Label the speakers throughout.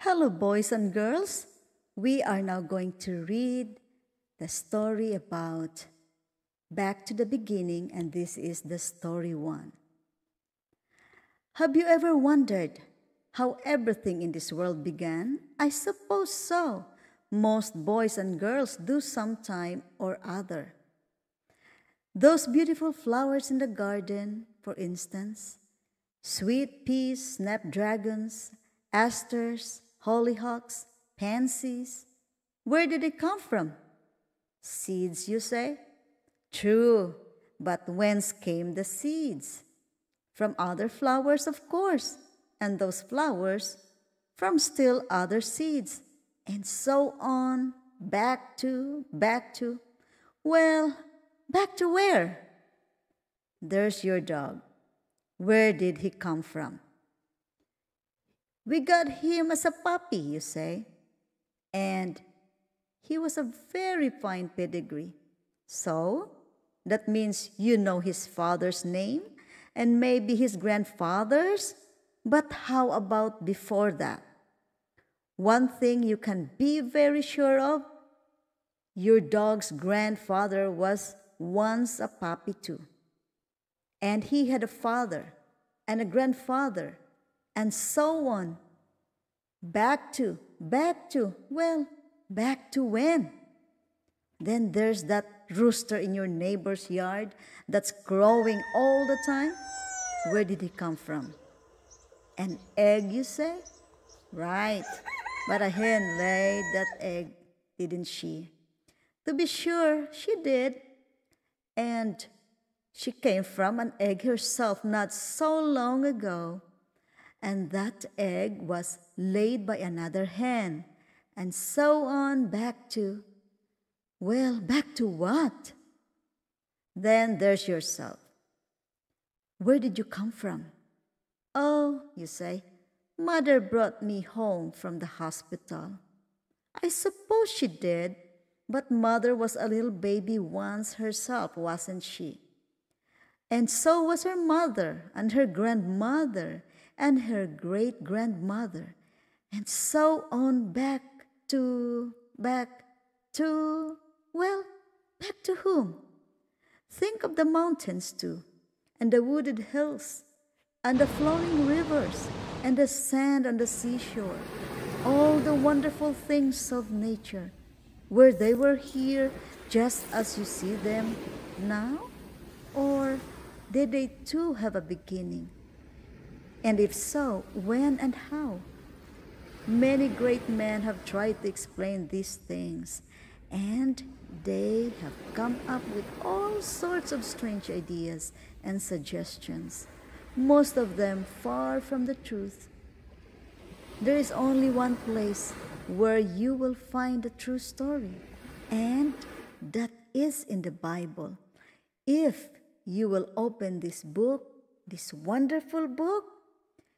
Speaker 1: Hello, boys and girls. We are now going to read the story about Back to the Beginning, and this is the story one. Have you ever wondered how everything in this world began? I suppose so. Most boys and girls do sometime or other. Those beautiful flowers in the garden, for instance, sweet peas, snapdragons, asters, hollyhocks, pansies. Where did they come from? Seeds, you say? True, but whence came the seeds? From other flowers, of course, and those flowers from still other seeds, and so on, well, back to where? There's your dog. Where did he come from? We got him as a puppy, you say, and he was a very fine pedigree. So, that means you know his father's name and maybe his grandfather's, but how about before that? One thing you can be very sure of, your dog's grandfather was once a puppy too. And he had a father and a grandfather and so on. Back to when? Then there's that rooster in your neighbor's yard that's crowing all the time. Where did he come from? An egg, you say? Right. But a hen laid that egg, didn't she? To be sure, she did. And she came from an egg herself not so long ago. And that egg was laid by another hen. And so on back to what? Then there's yourself. Where did you come from? Oh, you say, Mother brought me home from the hospital. I suppose she did, but Mother was a little baby once herself, wasn't she? And so was her mother, and her grandmother, and her great-grandmother, and so on back to, back to whom? Think of the mountains too, and the wooded hills, and the flowing rivers, and the sand on the seashore, all the wonderful things of nature, where they were here just as you see them now? Or did they too have a beginning? And if so, when and how? Many great men have tried to explain these things, and they have come up with all sorts of strange ideas and suggestions, most of them far from the truth. There is only one place where you will find the true story, and that is in the Bible. If you will open this book, this wonderful book,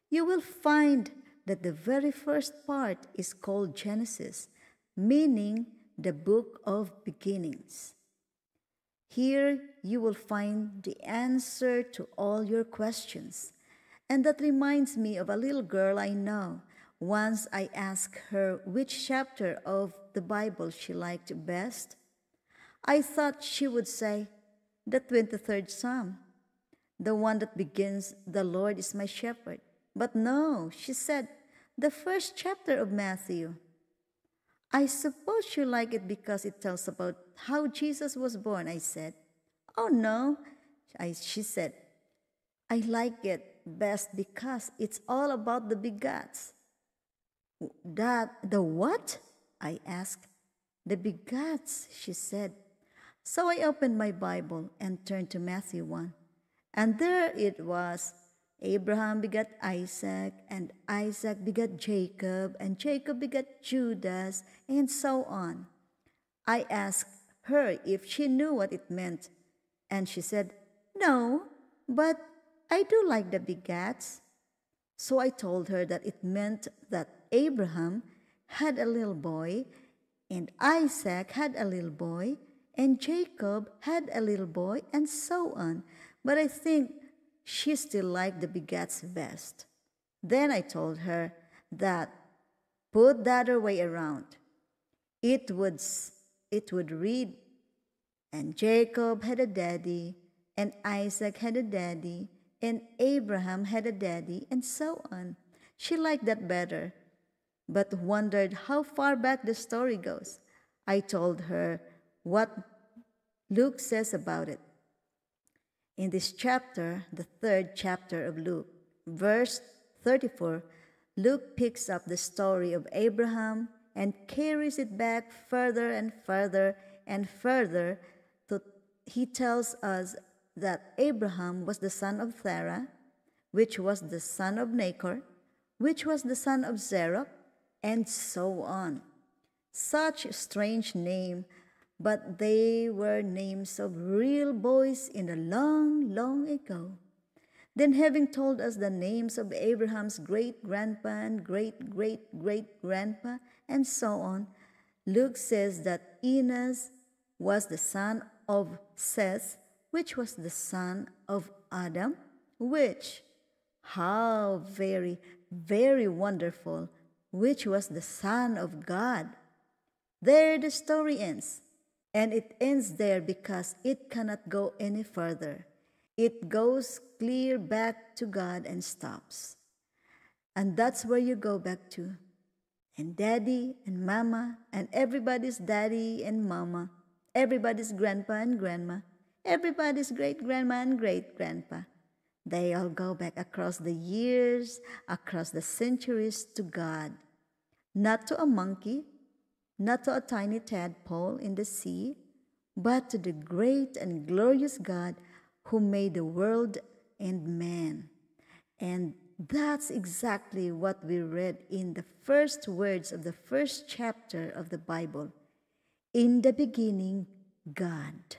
Speaker 1: you will find that the very first part is called Genesis, meaning the book of beginnings. Here you will find the answer to all your questions. And that reminds me of a little girl I know. Once I asked her which chapter of the Bible she liked best. I thought she would say, the 23rd Psalm, the one that begins, "The Lord is my shepherd." But no, she said, the first chapter of Matthew. I suppose you like it because it tells about how Jesus was born, I said. Oh no, she said, I like it best because it's all about the begats. The what? I asked. The begats, she said. So I opened my Bible and turned to Matthew 1. And there it was. Abraham begat Isaac, and Isaac begat Jacob, and Jacob begat Judas, and so on. I asked her if she knew what it meant, and she said, no, but I do like the begats. So I told her that it meant that Abraham had a little boy, and Isaac had a little boy, and Jacob had a little boy, and so on. But I think she still liked the begats best. Then I told her that put the other way around. It would read, and Jacob had a daddy, and Isaac had a daddy, and Abraham had a daddy, and so on. She liked that better, but wondered how far back the story goes. I told her what Luke says about it. In this chapter, the third chapter of Luke, verse 34, Luke picks up the story of Abraham and carries it back further and further and further. He tells us that Abraham was the son of Sarah, which was the son of Nahor, which was the son of Zerah, and so on. Such a strange name, but they were names of real boys in the long, long ago. Then, having told us the names of Abraham's great-grandpa and great-great-great-grandpa, and so on, Luke says that Enos was the son of Seth, which was the son of Adam, which, how very, very wonderful, which was the son of God. There the story ends. And it ends there because it cannot go any further. It goes clear back to God and stops. And that's where you go back to. And daddy and mama and everybody's daddy and mama, everybody's grandpa and grandma, everybody's great-grandma and great-grandpa. They all go back across the years, across the centuries to God. Not to a monkey, not to a tiny tadpole in the sea, but to the great and glorious God who made the world and man. And that's exactly what we read in the first words of the first chapter of the Bible. In the beginning, God.